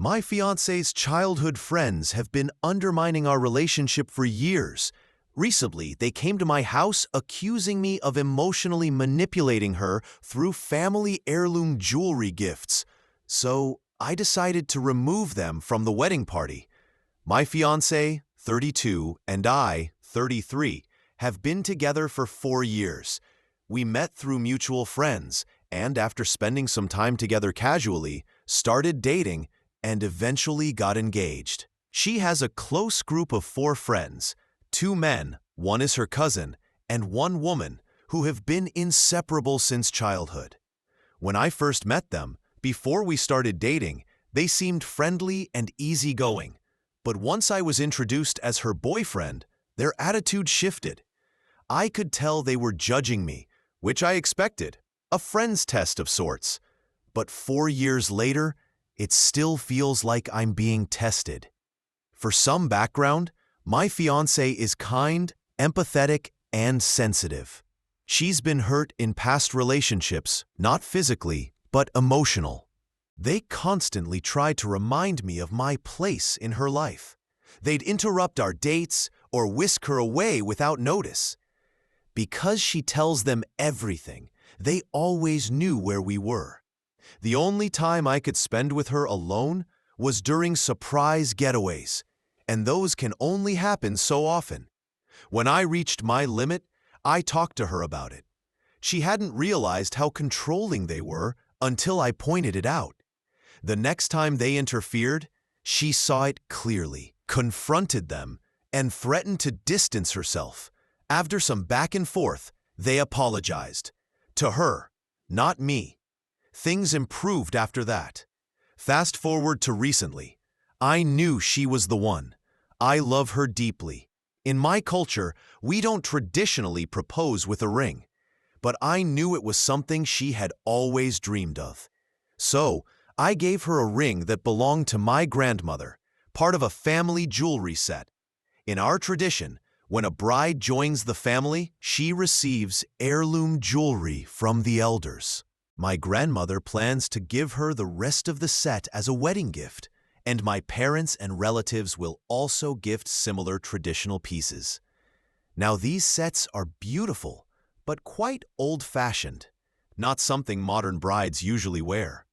My fiancé's childhood friends have been undermining our relationship for years. Recently, they came to my house accusing me of emotionally manipulating her through family heirloom jewelry gifts. So I decided to remove them from the wedding party. My fiancé, 32, and I, 33, have been together for 4 years. We met through mutual friends, and after spending some time together casually, started dating and eventually got engaged. She has a close group of 4 friends, 2 men, one is her cousin, and 1 woman, who have been inseparable since childhood. When I first met them, before we started dating, they seemed friendly and easygoing. But once I was introduced as her boyfriend, their attitude shifted. I could tell they were judging me, which I expected, a friend's test of sorts. But 4 years later, it still feels like I'm being tested. For some background, my fiancé is kind, empathetic, and sensitive. She's been hurt in past relationships, not physically, but emotional. They constantly try to remind me of my place in her life. They'd interrupt our dates or whisk her away without notice. Because she tells them everything, they always knew where we were. The only time I could spend with her alone was during surprise getaways, and those can only happen so often. When I reached my limit, I talked to her about it. She hadn't realized how controlling they were until I pointed it out. The next time they interfered, she saw it clearly, confronted them, and threatened to distance herself. After some back and forth, they apologized. To her, not me. Things improved after that. Fast forward to recently. I knew she was the one. I love her deeply. In my culture, we don't traditionally propose with a ring, but I knew it was something she had always dreamed of. So, I gave her a ring that belonged to my grandmother, part of a family jewelry set. In our tradition, when a bride joins the family, she receives heirloom jewelry from the elders. My grandmother plans to give her the rest of the set as a wedding gift, and my parents and relatives will also gift similar traditional pieces. Now these sets are beautiful, but quite old-fashioned, not something modern brides usually wear.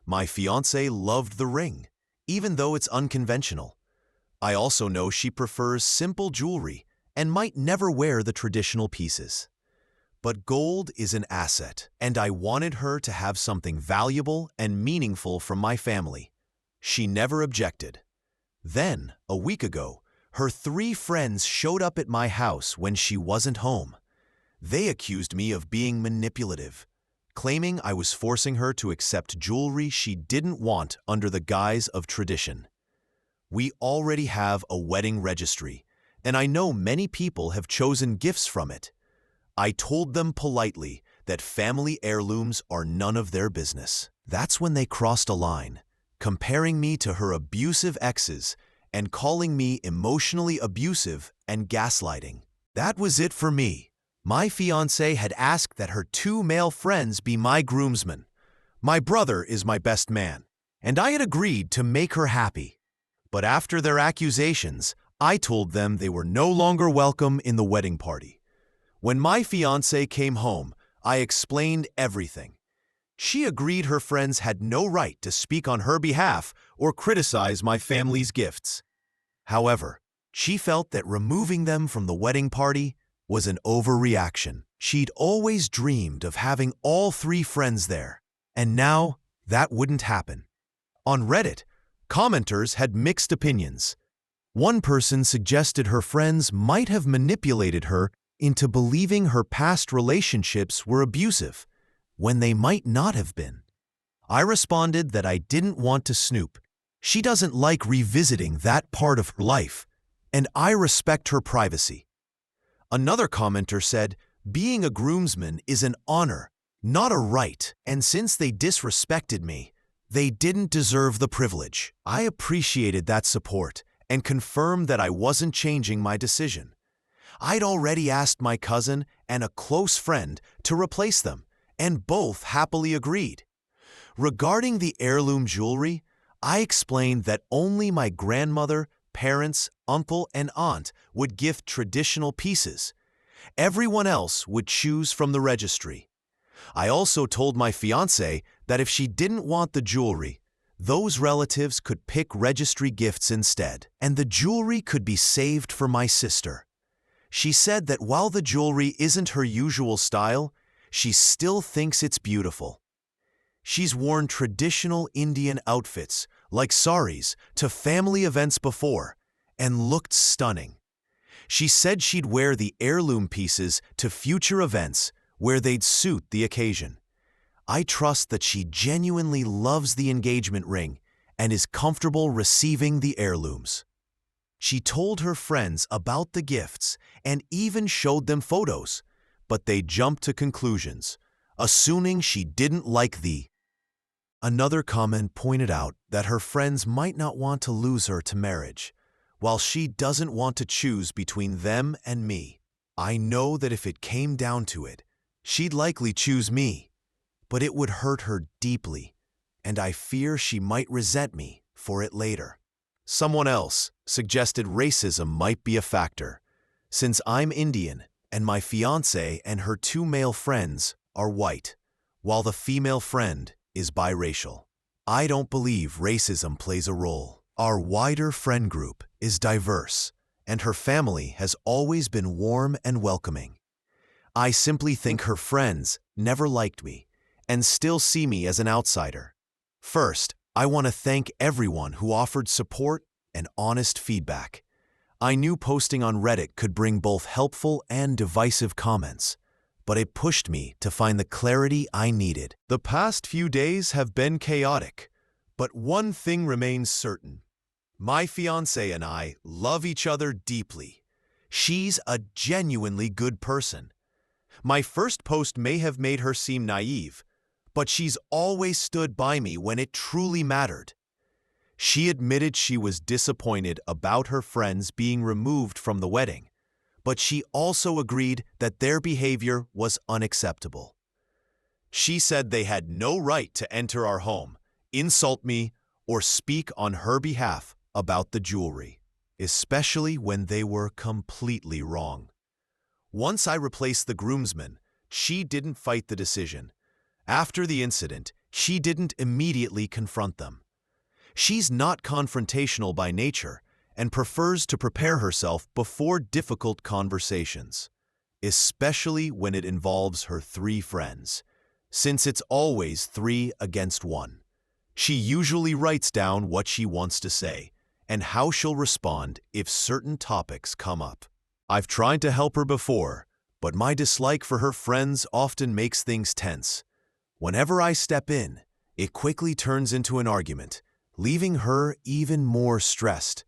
My fiancé loved the ring, even though it's unconventional. I also know she prefers simple jewelry and might never wear the traditional pieces. But gold is an asset, and I wanted her to have something valuable and meaningful from my family. She never objected. Then, a week ago, her 3 friends showed up at my house when she wasn't home. They accused me of being manipulative, claiming I was forcing her to accept jewelry she didn't want under the guise of tradition. We already have a wedding registry, and I know many people have chosen gifts from it. I told them politely that family heirlooms are none of their business. That's when they crossed a line, comparing me to her abusive exes and calling me emotionally abusive and gaslighting. That was it for me. My fiancé had asked that her 2 male friends be my groomsmen. My brother is my best man, and I had agreed to make her happy. But after their accusations, I told them they were no longer welcome in the wedding party. When my fiancé came home, I explained everything. She agreed her friends had no right to speak on her behalf or criticize my family's gifts. However, she felt that removing them from the wedding party was an overreaction. She'd always dreamed of having all 3 friends there, and now that wouldn't happen. On Reddit, commenters had mixed opinions. One person suggested her friends might have manipulated her into believing her past relationships were abusive, when they might not have been. I responded that I didn't want to snoop. She doesn't like revisiting that part of her life, and I respect her privacy. Another commenter said, being a groomsman is an honor, not a right, and since they disrespected me, they didn't deserve the privilege. I appreciated that support and confirmed that I wasn't changing my decision. I'd already asked my cousin and a close friend to replace them, and both happily agreed. Regarding the heirloom jewelry, I explained that only my grandmother, parents, uncle, and aunt would gift traditional pieces. Everyone else would choose from the registry. I also told my fiancée that if she didn't want the jewelry, those relatives could pick registry gifts instead, and the jewelry could be saved for my sister. She said that while the jewelry isn't her usual style, she still thinks it's beautiful. She's worn traditional Indian outfits, like saris, to family events before, and looked stunning. She said she'd wear the heirloom pieces to future events where they'd suit the occasion. I trust that she genuinely loves the engagement ring and is comfortable receiving the heirlooms. She told her friends about the gifts and even showed them photos, but they jumped to conclusions, assuming she didn't like the. Another comment pointed out that her friends might not want to lose her to marriage, while she doesn't want to choose between them and me. I know that if it came down to it, she'd likely choose me, but it would hurt her deeply, and I fear she might resent me for it later. Someone else suggested racism might be a factor, since I'm Indian and my fiancée and her two male friends are white, while the female friend is biracial. I don't believe racism plays a role. Our wider friend group is diverse, and her family has always been warm and welcoming. I simply think her friends never liked me and still see me as an outsider. First, I want to thank everyone who offered support and honest feedback. I knew posting on Reddit could bring both helpful and divisive comments, but it pushed me to find the clarity I needed. The past few days have been chaotic, but one thing remains certain. My fiancée and I love each other deeply. She's a genuinely good person. My first post may have made her seem naive, but she's always stood by me when it truly mattered. She admitted she was disappointed about her friends being removed from the wedding, but she also agreed that their behavior was unacceptable. She said they had no right to enter our home, insult me, or speak on her behalf about the jewelry, especially when they were completely wrong. Once I replaced the groomsmen, she didn't fight the decision. After the incident, she didn't immediately confront them. She's not confrontational by nature and prefers to prepare herself before difficult conversations, especially when it involves her three friends, since it's always 3 against 1. She usually writes down what she wants to say and how she'll respond if certain topics come up. I've tried to help her before, but my dislike for her friends often makes things tense. Whenever I step in, it quickly turns into an argument, leaving her even more stressed.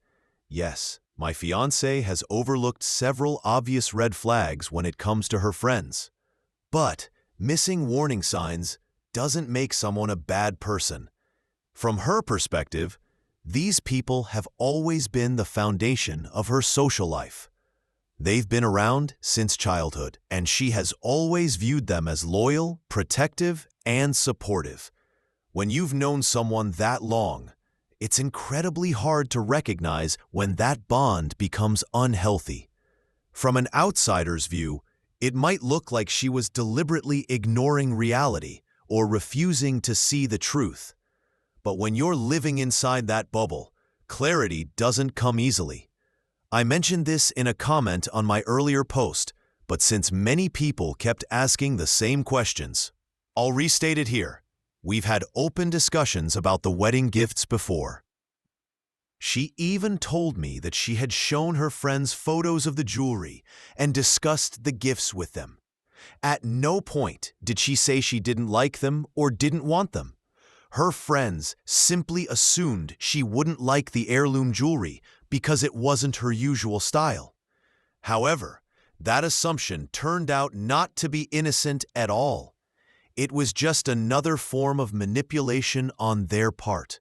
Yes, my fiancé has overlooked several obvious red flags when it comes to her friends. But missing warning signs doesn't make someone a bad person. From her perspective, these people have always been the foundation of her social life. They've been around since childhood, and she has always viewed them as loyal, protective, and supportive. When you've known someone that long, it's incredibly hard to recognize when that bond becomes unhealthy. From an outsider's view, it might look like she was deliberately ignoring reality or refusing to see the truth. But when you're living inside that bubble, clarity doesn't come easily. I mentioned this in a comment on my earlier post, but since many people kept asking the same questions, I'll restate it here. We've had open discussions about the wedding gifts before. She even told me that she had shown her friends photos of the jewelry and discussed the gifts with them. At no point did she say she didn't like them or didn't want them. Her friends simply assumed she wouldn't like the heirloom jewelry because it wasn't her usual style. However, that assumption turned out not to be innocent at all. It was just another form of manipulation on their part.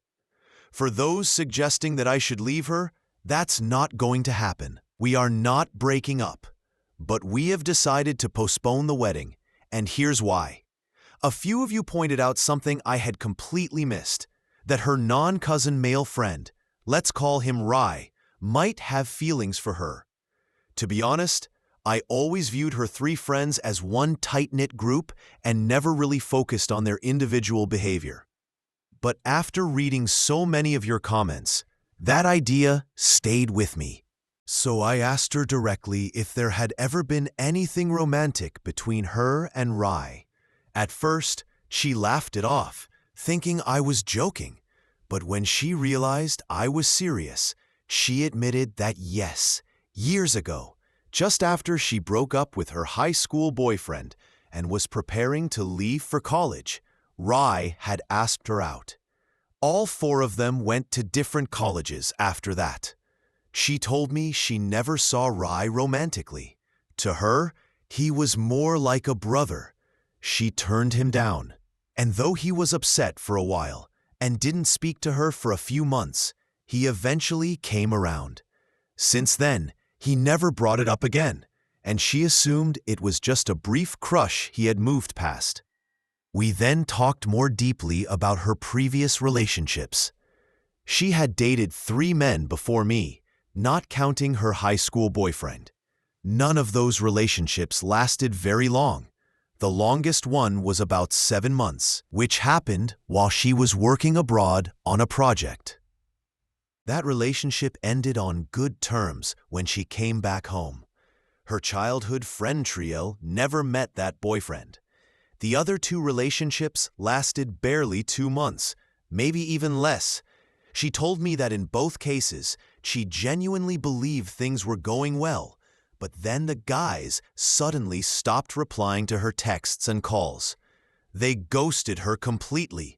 For those suggesting that I should leave her, that's not going to happen. We are not breaking up, but we have decided to postpone the wedding, and here's why. A few of you pointed out something I had completely missed. that her non-cousin male friend, let's call him Rai, might have feelings for her. To be honest, I always viewed her three friends as one tight-knit group and never really focused on their individual behavior. But after reading so many of your comments, that idea stayed with me. So I asked her directly if there had ever been anything romantic between her and Rai. At first, she laughed it off, thinking I was joking. But when she realized I was serious, she admitted that yes, years ago, just after she broke up with her high school boyfriend and was preparing to leave for college, Rai had asked her out. All four of them went to different colleges after that. She told me she never saw Rai romantically. To her, he was more like a brother. She turned him down, and though he was upset for a while and didn't speak to her for a few months, he eventually came around. Since then, he never brought it up again, and she assumed it was just a brief crush he had moved past. We then talked more deeply about her previous relationships. She had dated 3 men before me, not counting her high school boyfriend. None of those relationships lasted very long. The longest one was about 7 months, which happened while she was working abroad on a project. That relationship ended on good terms when she came back home. Her childhood friend trio never met that boyfriend. The other 2 relationships lasted barely 2 months, maybe even less. She told me that in both cases, she genuinely believed things were going well, but then the guys suddenly stopped replying to her texts and calls. They ghosted her completely.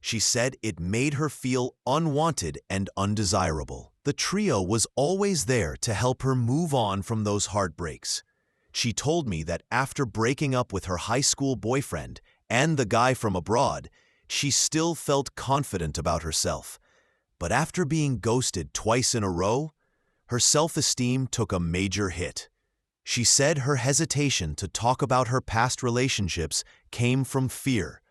She said it made her feel unwanted and undesirable. The trio was always there to help her move on from those heartbreaks. She told me that after breaking up with her high school boyfriend and the guy from abroad, she still felt confident about herself. But after being ghosted twice in a row, her self-esteem took a major hit. She said her hesitation to talk about her past relationships came from fear,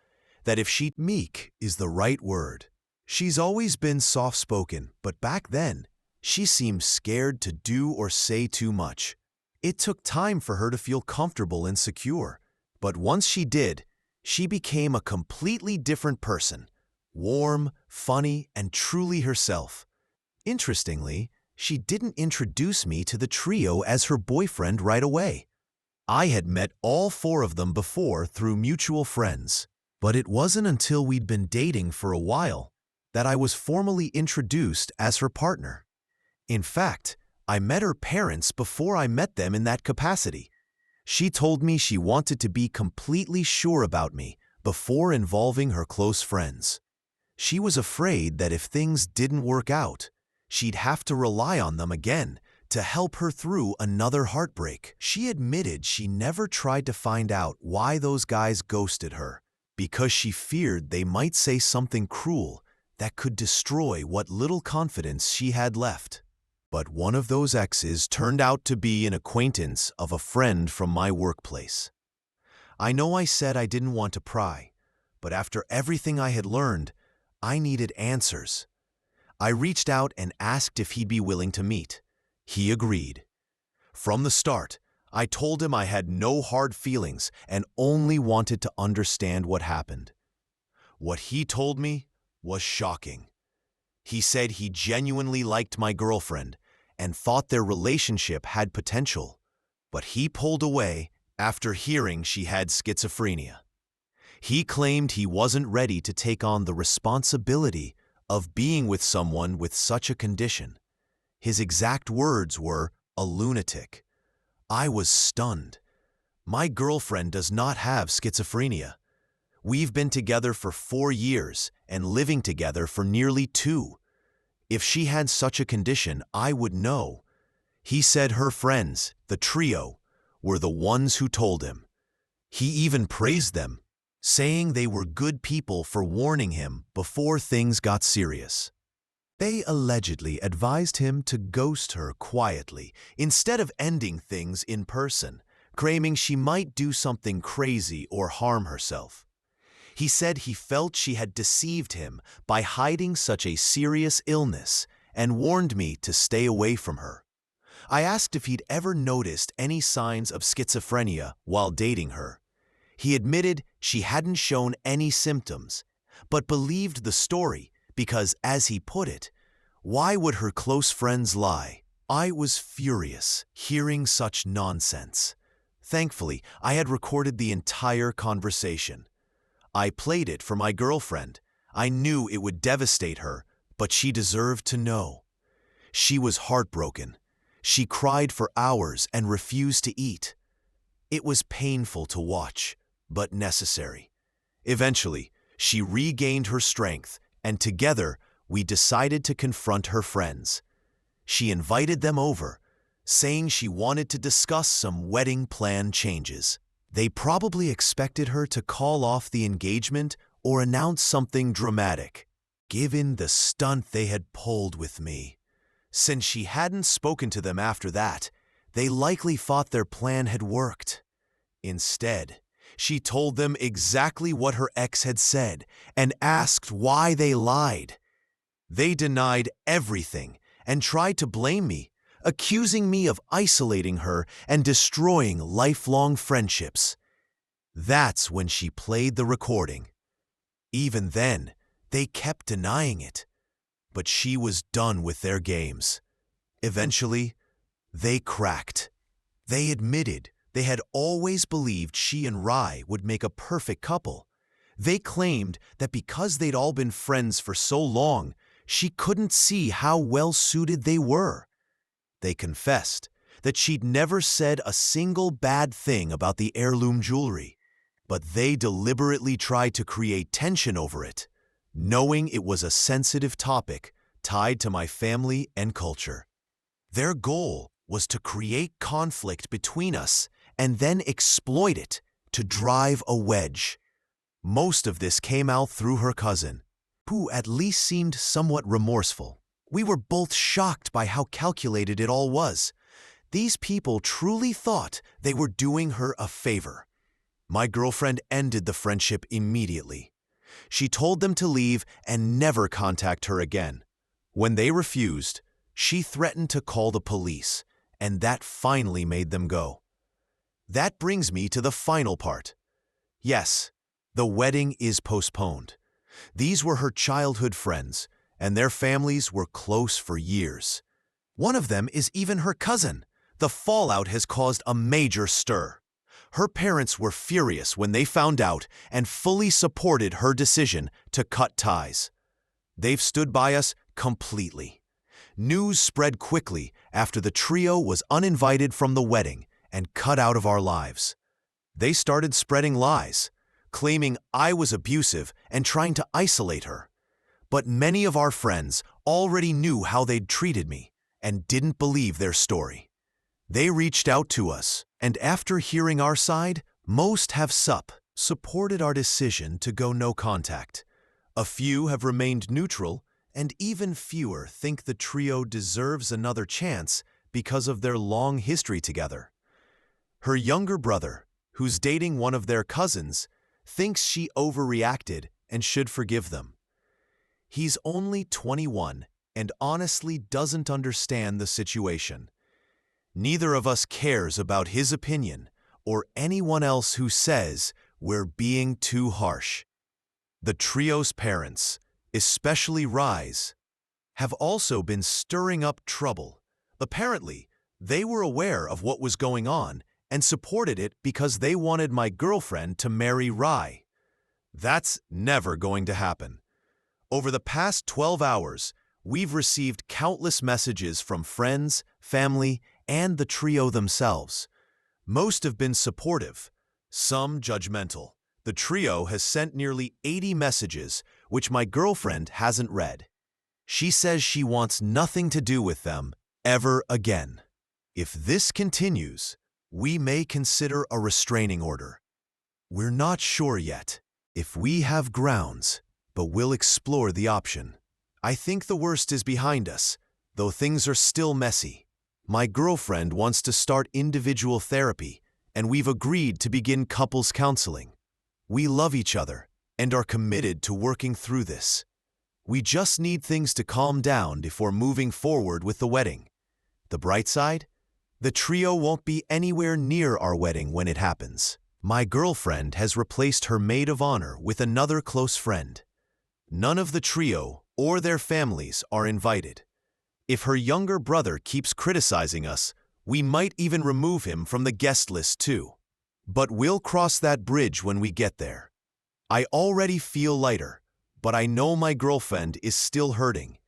that if she meek is the right word. She's always been soft-spoken, but back then, she seemed scared to do or say too much. It took time for her to feel comfortable and secure, but once she did, she became a completely different person, warm, funny, and truly herself. Interestingly, she didn't introduce me to the trio as her boyfriend right away. I had met all 4 of them before through mutual friends, but it wasn't until we'd been dating for a while that I was formally introduced as her partner. In fact, I met her parents before I met them in that capacity. She told me she wanted to be completely sure about me before involving her close friends. She was afraid that if things didn't work out, she'd have to rely on them again to help her through another heartbreak. She admitted she never tried to find out why those guys ghosted her, because she feared they might say something cruel that could destroy what little confidence she had left. But one of those exes turned out to be an acquaintance of a friend from my workplace. I know I said I didn't want to pry, but after everything I had learned, I needed answers. I reached out and asked if he'd be willing to meet. He agreed. From the start, I told him I had no hard feelings and only wanted to understand what happened. What he told me was shocking. He said he genuinely liked my girlfriend and thought their relationship had potential, but he pulled away after hearing she had schizophrenia. He claimed he wasn't ready to take on the responsibility of being with someone with such a condition. His exact words were, "a lunatic." I was stunned. My girlfriend does not have schizophrenia. We've been together for 4 years and living together for nearly 2. If she had such a condition, I would know. He said her friends, the trio, were the ones who told him. He even praised them, saying they were good people for warning him before things got serious. They allegedly advised him to ghost her quietly instead of ending things in person, claiming she might do something crazy or harm herself. He said he felt she had deceived him by hiding such a serious illness and warned me to stay away from her. I asked if he'd ever noticed any signs of schizophrenia while dating her. He admitted she hadn't shown any symptoms, but believed the story because, as he put it, why would her close friends lie? I was furious hearing such nonsense. Thankfully, I had recorded the entire conversation. I played it for my girlfriend. I knew it would devastate her, but she deserved to know. She was heartbroken. She cried for hours and refused to eat. It was painful to watch, but necessary. Eventually, she regained her strength, and together we decided to confront her friends. She invited them over, saying she wanted to discuss some wedding plan changes. They probably expected her to call off the engagement or announce something dramatic, given the stunt they had pulled with me. Since she hadn't spoken to them after that, they likely thought their plan had worked. Instead, she told them exactly what her ex had said and asked why they lied. They denied everything and tried to blame me, accusing me of isolating her and destroying lifelong friendships. That's when she played the recording. Even then, they kept denying it. But she was done with their games. Eventually, they cracked. They admitted they had always believed she and Rai would make a perfect couple. They claimed that because they'd all been friends for so long, she couldn't see how well-suited they were. They confessed that she'd never said a single bad thing about the heirloom jewelry, but they deliberately tried to create tension over it, knowing it was a sensitive topic tied to my family and culture. Their goal was to create conflict between us and then exploit it to drive a wedge. Most of this came out through her cousin, who at least seemed somewhat remorseful. We were both shocked by how calculated it all was. These people truly thought they were doing her a favor. My girlfriend ended the friendship immediately. She told them to leave and never contact her again. When they refused, she threatened to call the police, and that finally made them go. That brings me to the final part. Yes, the wedding is postponed. These were her childhood friends, and their families were close for years. One of them is even her cousin. The fallout has caused a major stir. Her parents were furious when they found out and fully supported her decision to cut ties. They've stood by us completely. News spread quickly after the trio was uninvited from the wedding and cut out of our lives. They started spreading lies, claiming I was abusive and trying to isolate her. But many of our friends already knew how they'd treated me and didn't believe their story. They reached out to us, and after hearing our side, most have supported our decision to go no contact. A few have remained neutral, and even fewer think the trio deserves another chance because of their long history together. Her younger brother, who's dating one of their cousins, thinks she overreacted and should forgive them. He's only 21 and honestly doesn't understand the situation. Neither of us cares about his opinion or anyone else who says we're being too harsh. The trio's parents, especially Rai's, have also been stirring up trouble. Apparently, they were aware of what was going on and supported it because they wanted my girlfriend to marry Rai. That's never going to happen. Over the past 12 hours, we've received countless messages from friends, family, and the trio themselves. Most have been supportive, some judgmental. The trio has sent nearly 80 messages, which my girlfriend hasn't read. She says she wants nothing to do with them ever again. If this continues, we may consider a restraining order. We're not sure yet if we have grounds, but we'll explore the option. I think the worst is behind us, though things are still messy. My girlfriend wants to start individual therapy, and we've agreed to begin couples counseling. We love each other, and are committed to working through this. We just need things to calm down before moving forward with the wedding. The bright side? The trio won't be anywhere near our wedding when it happens. My girlfriend has replaced her maid of honor with another close friend. None of the trio or their families are invited. If her younger brother keeps criticizing us, we might even remove him from the guest list too. But we'll cross that bridge when we get there. I already feel lighter, but I know my girlfriend is still hurting.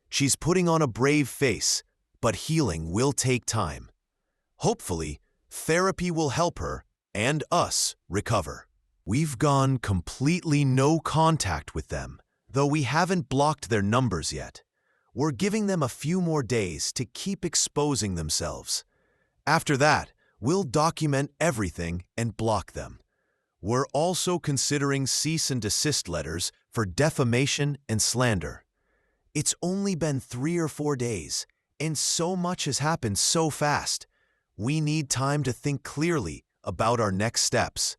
She's putting on a brave face, but healing will take time. Hopefully, therapy will help her and us recover. We've gone completely no contact with them, though we haven't blocked their numbers yet. We're giving them a few more days to keep exposing themselves. After that, we'll document everything and block them. We're also considering cease and desist letters for defamation and slander. It's only been 3 or 4 days, and so much has happened so fast. We need time to think clearly about our next steps.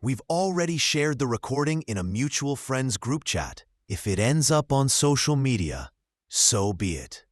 We've already shared the recording in a mutual friends group chat. If it ends up on social media, so be it.